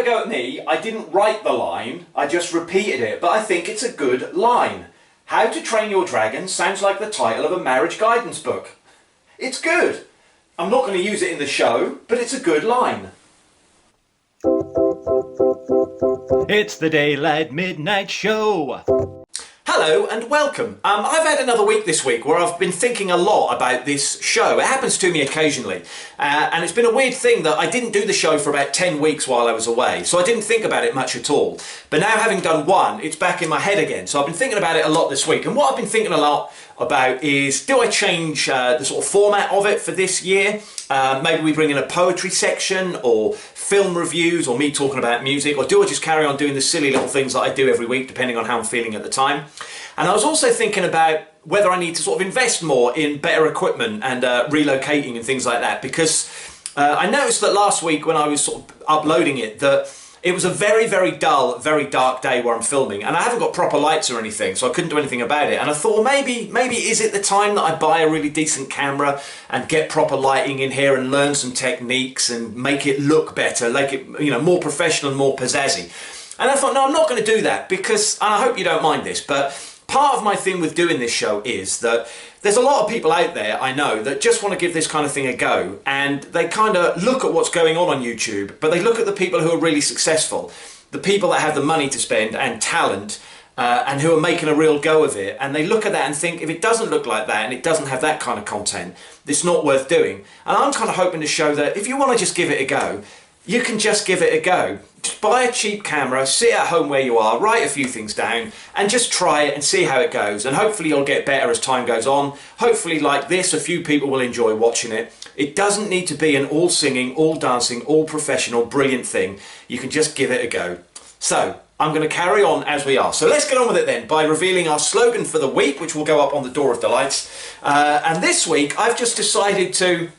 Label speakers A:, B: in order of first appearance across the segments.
A: a go at me. I didn't write the line, I just repeated it, but I think it's a good line. How to Train Your Dragon sounds like the title of a marriage guidance book. It's good. I'm not going to use it in the show, but it's a good line.
B: It's the Daylight Midnight Show.
A: Hello and welcome. I've had another week this week where I've been thinking a lot about this show. It happens to me occasionally, and it's been a weird thing that I didn't do the show for about 10 weeks while I was away, so I didn't think about it much at all. But now, having done one, it's back in my head again, so I've been thinking about it a lot this week. And what I've been thinking a lot about is, do I change the sort of format of it for this year? Maybe we bring in a poetry section, or film reviews, or me talking about music, or do I just carry on doing the silly little things that I do every week, depending on how I'm feeling at the time? And I was also thinking about whether I need to sort of invest more in better equipment and relocating and things like that, because I noticed that last week when I was sort of uploading it, that it was a very, very dull, very dark day where I'm filming, and I haven't got proper lights or anything, so I couldn't do anything about it. And I thought, well, maybe is it the time that I buy a really decent camera and get proper lighting in here and learn some techniques and make it look better, make it, you know, more professional and more pizzazzy. And I thought, no, I'm not going to do that, because, and I hope you don't mind this, but part of my thing with doing this show is that there's a lot of people out there, I know, that just want to give this kind of thing a go, and they kind of look at what's going on YouTube, but they look at the people who are really successful, the people that have the money to spend and talent, and who are making a real go of it, and they look at that and think, if it doesn't look like that and it doesn't have that kind of content, it's not worth doing. And I'm kind of hoping to show that if you want to just give it a go, you can just give it a go. Just buy a cheap camera, sit at home where you are, write a few things down, and just try it and see how it goes. And hopefully you'll get better as time goes on. Hopefully, like this, a few people will enjoy watching it. It doesn't need to be an all singing, all dancing, all professional, brilliant thing. You can just give it a go. So, I'm going to carry on as we are. So let's get on with it then by revealing our slogan for the week, which will go up on the Door of Delights. And this week, I've just decided to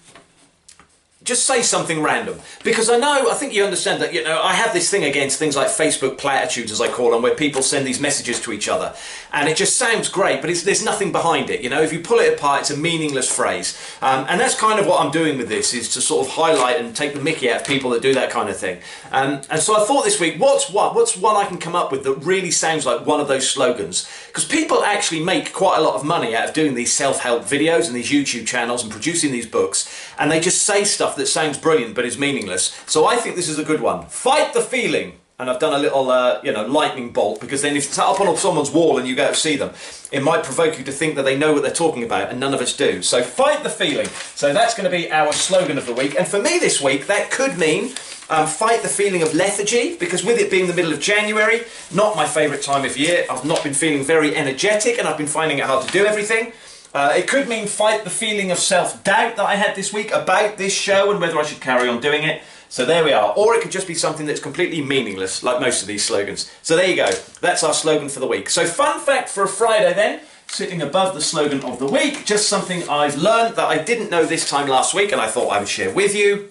A: just say something random, because I think you understand that, you know, I have this thing against things like Facebook platitudes, as I call them, where people send these messages to each other, and it just sounds great, but there's nothing behind it. You know, if you pull it apart, it's a meaningless phrase, and that's kind of what I'm doing with this, is to sort of highlight and take the mickey out of people that do that kind of thing. And so I thought this week, what's one I can come up with that really sounds like one of those slogans? Because people actually make quite a lot of money out of doing these self-help videos and these YouTube channels and producing these books, and they just say stuff that sounds brilliant but is meaningless. So I think this is a good one. Fight the feeling. And I've done a little, lightning bolt, because then if it's up on someone's wall and you go to see them, it might provoke you to think that they know what they're talking about, and none of us do. So fight the feeling. So that's going to be our slogan of the week. And for me this week, that could mean fight the feeling of lethargy, because with it being the middle of January, not my favourite time of year, I've not been feeling very energetic, and I've been finding it hard to do everything. It could mean fight the feeling of self-doubt that I had this week about this show and whether I should carry on doing it. So there we are. Or it could just be something that's completely meaningless, like most of these slogans. So there you go. That's our slogan for the week. So fun fact for a Friday then, sitting above the slogan of the week, just something I've learned that I didn't know this time last week and I thought I would share with you.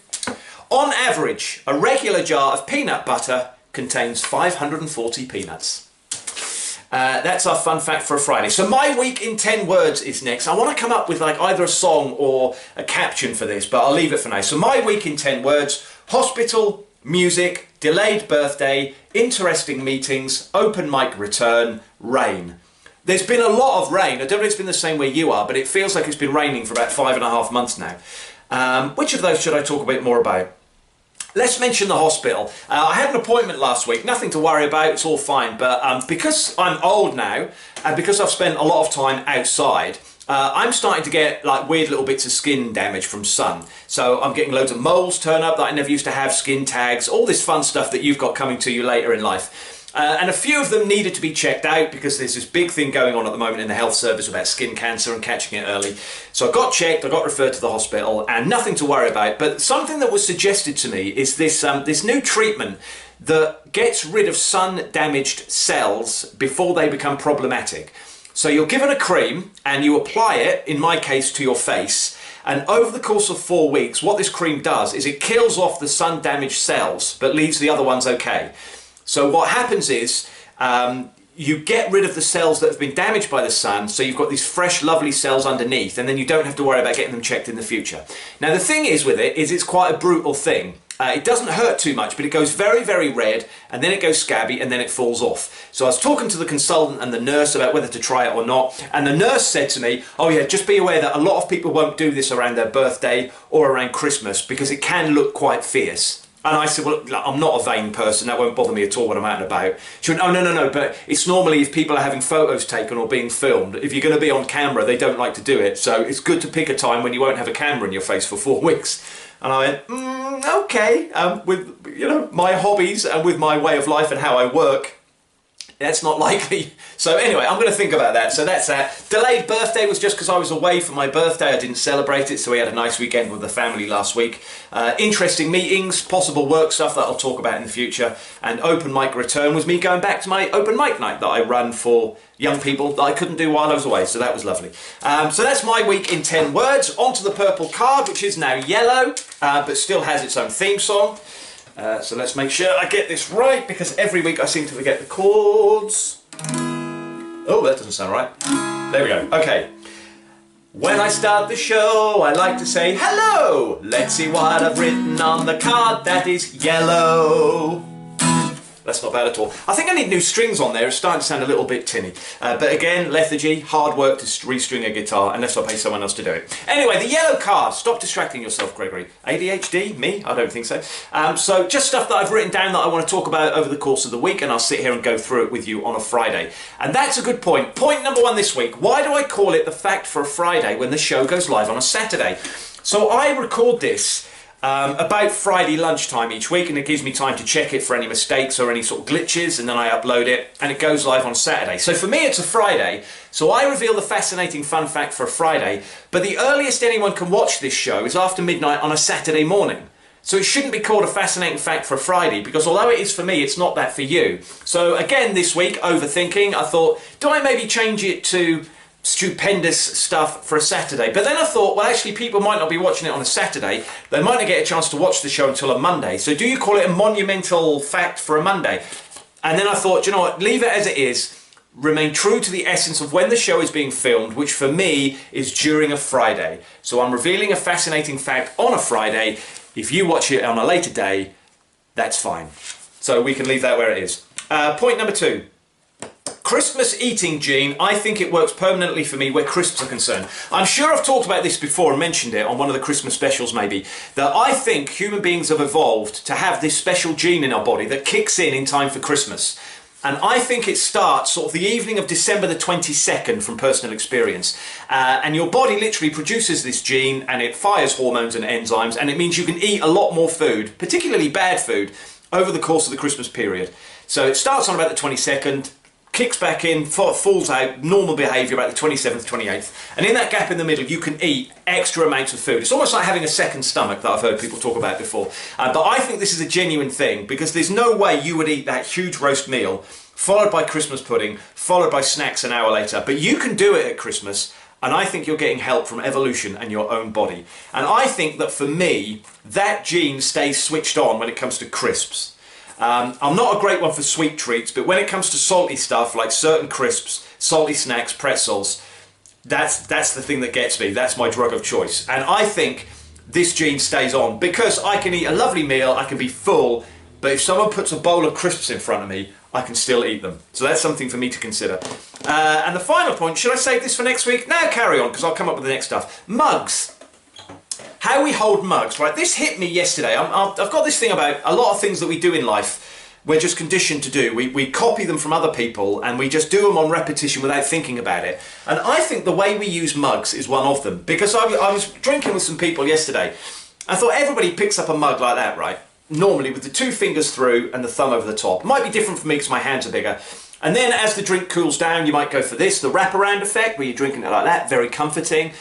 A: On average, a regular jar of peanut butter contains 540 peanuts. That's our fun fact for a Friday. So my week in 10 words is next. I want to come up with like either a song or a caption for this, but I'll leave it for now. So my week in 10 words: hospital, music, delayed birthday, interesting meetings, open mic return, rain. There's been a lot of rain. I don't know if it's been the same where you are, but it feels like it's been raining for about 5.5 months now. Which of those should I talk a bit more about? Let's mention the hospital. I had an appointment last week, nothing to worry about, it's all fine, but because I'm old now, and because I've spent a lot of time outside, I'm starting to get like weird little bits of skin damage from sun. So I'm getting loads of moles turn up that I never used to have, skin tags, all this fun stuff that you've got coming to you later in life. And a few of them needed to be checked out, because there's this big thing going on at the moment in the health service about skin cancer and catching it early. So I got checked, I got referred to the hospital, and nothing to worry about. But something that was suggested to me is this new treatment that gets rid of sun-damaged cells before they become problematic. So you're given a cream and you apply it, in my case, to your face. And over the course of 4 weeks, what this cream does is it kills off the sun-damaged cells, but leaves the other ones okay. So what happens is you get rid of the cells that have been damaged by the sun, so you've got these fresh, lovely cells underneath, and then you don't have to worry about getting them checked in the future. Now the thing is with it, is it's quite a brutal thing. It doesn't hurt too much, but it goes very, very red, and then it goes scabby, and then it falls off. So I was talking to the consultant and the nurse about whether to try it or not, and the nurse said to me, oh yeah, just be aware that a lot of people won't do this around their birthday or around Christmas because it can look quite fierce. And I said, well, look, I'm not a vain person, that won't bother me at all when I'm out and about. She went, oh, no, but it's normally if people are having photos taken or being filmed, if you're going to be on camera, they don't like to do it. So it's good to pick a time when you won't have a camera in your face for 4 weeks. And I went, okay, with my hobbies and with my way of life and how I work, that's not likely. So anyway, I'm going to think about that. So that's that. Delayed birthday was just because I was away for my birthday. I didn't celebrate it, so we had a nice weekend with the family last week. Interesting meetings, possible work stuff that I'll talk about in the future. And open mic return was me going back to my open mic night that I run for young people that I couldn't do while I was away, so that was lovely. So that's my week in 10 words. On to the purple card, which is now yellow, but still has its own theme song. So let's make sure I get this right, because every week I seem to forget the chords. Oh, that doesn't sound right. There we go. Okay. When I start the show, I like to say hello. Let's see what I've written on the card that is yellow. That's not bad at all. I think I need new strings on there. It's starting to sound a little bit tinny. But again, lethargy, hard work to restring a guitar, unless I pay someone else to do it. Anyway, the yellow card. Stop distracting yourself, Gregory. ADHD? Me? I don't think so. So just stuff that I've written down that I want to talk about over the course of the week, and I'll sit here and go through it with you on a Friday. And that's a good point. Point number one this week. Why do I call it the fact for a Friday when the show goes live on a Saturday? So I record this about Friday lunchtime each week, and it gives me time to check it for any mistakes or any sort of glitches, and then I upload it and it goes live on Saturday. So for me it's a Friday, so I reveal the fascinating fun fact for a Friday, but the earliest anyone can watch this show is after midnight on a Saturday morning. So it shouldn't be called a fascinating fact for a Friday, because although it is for me, it's not that for you. So again this week, overthinking, I thought, do I maybe change it to stupendous stuff for a Saturday? But then I thought, well, actually people might not be watching it on a Saturday, they might not get a chance to watch the show until a Monday, so do you call it a monumental fact for a Monday? And then I thought, you know what, leave it as it is, remain true to the essence of when the show is being filmed, which for me is during a Friday. So I'm revealing a fascinating fact on a Friday. If you watch it on a later day, that's fine. So we can leave that where it is. Point number two. Christmas eating gene, I think it works permanently for me where crisps are concerned. I'm sure I've talked about this before and mentioned it on one of the Christmas specials maybe, that I think human beings have evolved to have this special gene in our body that kicks in time for Christmas. And I think it starts sort of the evening of December the 22nd from personal experience. And your body literally produces this gene and it fires hormones and enzymes, and it means you can eat a lot more food, particularly bad food, over the course of the Christmas period. So it starts on about the 22nd, kicks back in, falls out, normal behaviour about the 27th, 28th. And in that gap in the middle, you can eat extra amounts of food. It's almost like having a second stomach that I've heard people talk about before. But I think this is a genuine thing, because there's no way you would eat that huge roast meal, followed by Christmas pudding, followed by snacks an hour later. But you can do it at Christmas, and I think you're getting help from evolution and your own body. And I think that for me, that gene stays switched on when it comes to crisps. I'm not a great one for sweet treats, but when it comes to salty stuff like certain crisps, salty snacks, pretzels, that's the thing that gets me. That's my drug of choice. And I think this gene stays on because I can eat a lovely meal, I can be full, but if someone puts a bowl of crisps in front of me, I can still eat them. So that's something for me to consider. And the final point, should I save this for next week? No, carry on, because I'll come up with the next stuff. Mugs. How we hold mugs, right? This hit me yesterday. I've got this thing about a lot of things that we do in life, we're just conditioned to do. We copy them from other people and we just do them on repetition without thinking about it. And I think the way we use mugs is one of them. Because I was drinking with some people yesterday. I thought everybody picks up a mug like that, right? Normally with the two fingers through and the thumb over the top. Might be different for me because my hands are bigger. And then as the drink cools down, you might go for this, the wraparound effect, where you're drinking it like that, very comforting.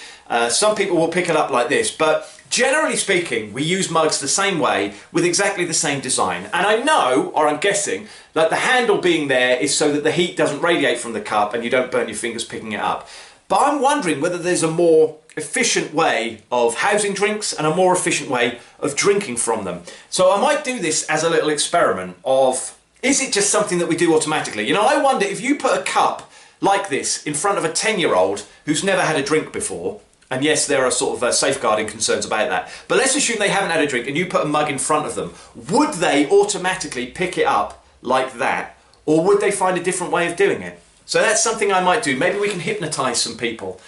A: Some people will pick it up like this, but generally speaking, we use mugs the same way with exactly the same design. And I know, or I'm guessing, that the handle being there is so that the heat doesn't radiate from the cup and you don't burn your fingers picking it up. But I'm wondering whether there's a more efficient way of housing drinks and a more efficient way of drinking from them. So I might do this as a little experiment of, is it just something that we do automatically? You know, I wonder if you put a cup like this in front of a 10-year-old who's never had a drink before, And yes, there are sort of safeguarding concerns about that. But let's assume they haven't had a drink and you put a mug in front of them. Would they automatically pick it up like that? Or would they find a different way of doing it? So that's something I might do. Maybe we can hypnotise some people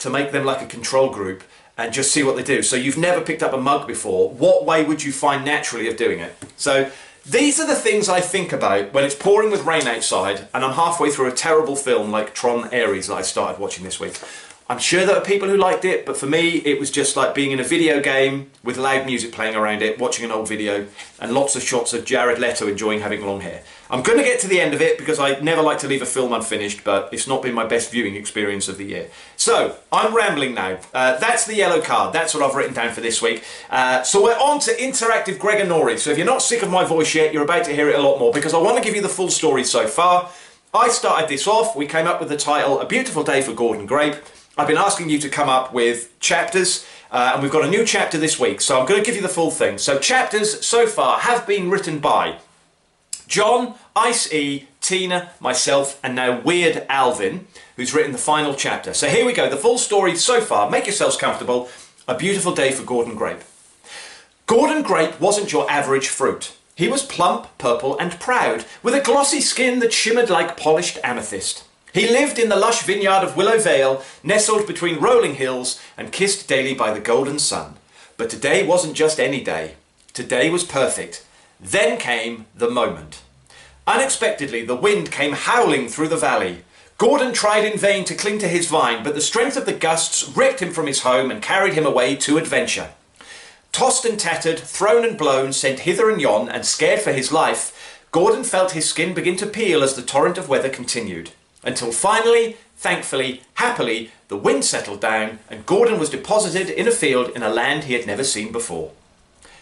A: to make them like a control group and just see what they do. So you've never picked up a mug before. What way would you find naturally of doing it? So these are the things I think about when it's pouring with rain outside and I'm halfway through a terrible film like Tron Ares that I started watching this week. I'm sure there are people who liked it, but for me it was just like being in a video game with loud music playing around it, watching an old video, and lots of shots of Jared Leto enjoying having long hair. I'm going to get to the end of it because I never like to leave a film unfinished, but it's not been my best viewing experience of the year. So, I'm rambling now. That's the yellow card. That's what I've written down for this week. So we're on to interactive Gregor. So if you're not sick of my voice yet, you're about to hear it a lot more because I want to give you the full story so far. I started this off. We came up with the title, A Beautiful Day for Gordon Grape. I've been asking you to come up with chapters, and we've got a new chapter this week, so I'm going to give you the full thing. So chapters so far have been written by John, Ice E, Tina, myself, and now Weird Alvin, who's written the final chapter. So here we go, the full story so far. Make yourselves comfortable. A Beautiful Day for Gordon Grape. Gordon Grape wasn't your average fruit. He was plump, purple, and proud, with a glossy skin that shimmered like polished amethyst. He lived in the lush vineyard of Willow Vale, nestled between rolling hills and kissed daily by the golden sun. But today wasn't just any day. Today was perfect. Then came the moment. Unexpectedly, the wind came howling through the valley. Gordon tried in vain to cling to his vine, but the strength of the gusts ripped him from his home and carried him away to adventure. Tossed and tattered, thrown and blown, sent hither and yon, and scared for his life, Gordon felt his skin begin to peel as the torrent of weather continued. Until finally, thankfully, happily, the wind settled down and Gordon was deposited in a field in a land he had never seen before.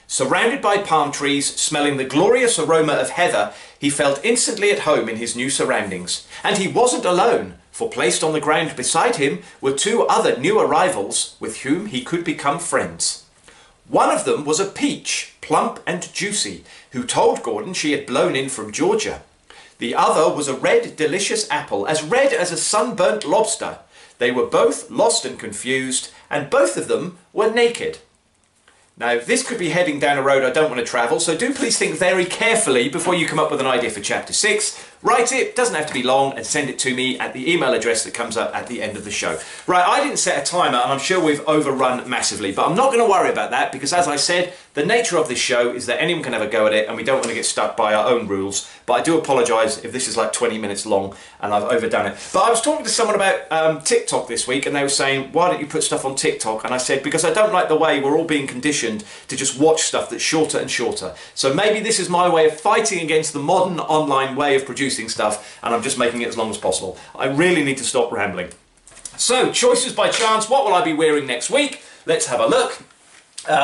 A: Surrounded by palm trees, smelling the glorious aroma of heather, he felt instantly at home in his new surroundings. And he wasn't alone, for placed on the ground beside him were two other new arrivals with whom he could become friends. One of them was a peach, plump and juicy, who told Gordon she had blown in from Georgia. The other was a red, delicious apple, as red as a sunburnt lobster. They were both lost and confused, and both of them were naked. Now, this could be heading down a road I don't want to travel, so do please think very carefully before you come up with an idea for Chapter 6. Write it, doesn't have to be long, and send it to me at the email address that comes up at the end of the show. Right, I didn't set a timer, and I'm sure we've overrun massively, but I'm not going to worry about that, because as I said, the nature of this show is that anyone can have a go at it, and we don't want to get stuck by our own rules. But I do apologise if this is like 20 minutes long, and I've overdone it. But I was talking to someone about TikTok this week, and they were saying, why don't you put stuff on TikTok? And I said, because I don't like the way we're all being conditioned to just watch stuff that's shorter and shorter. So maybe this is my way of fighting against the modern online way of producing stuff, and I'm just making it as long as possible. I really need to stop rambling. So, choices by chance. What will I be wearing next week? Let's have a look.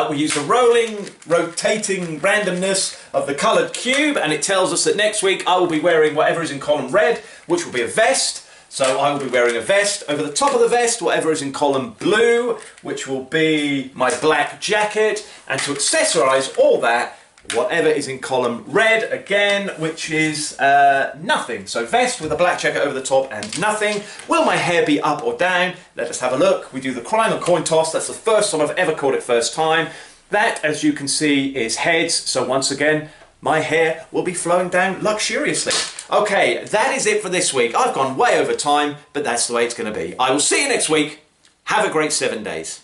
A: We use the rotating randomness of the coloured cube, and it tells us that next week I will be wearing whatever is in column red, which will be a vest. So I will be wearing a vest. Over the top of the vest, whatever is in column blue, which will be my black jacket. And to accessorise all that, whatever is in column red again, which is nothing. So vest with a black jacket over the top and nothing. Will my hair be up or down? Let us have a look. We do the crime or coin toss. That's the first time I've ever called it first time. That, as you can see, is heads. So once again, my hair will be flowing down luxuriously. Okay, that is it for this week. I've gone way over time, but that's the way it's going to be. I will see you next week. Have a great 7 days.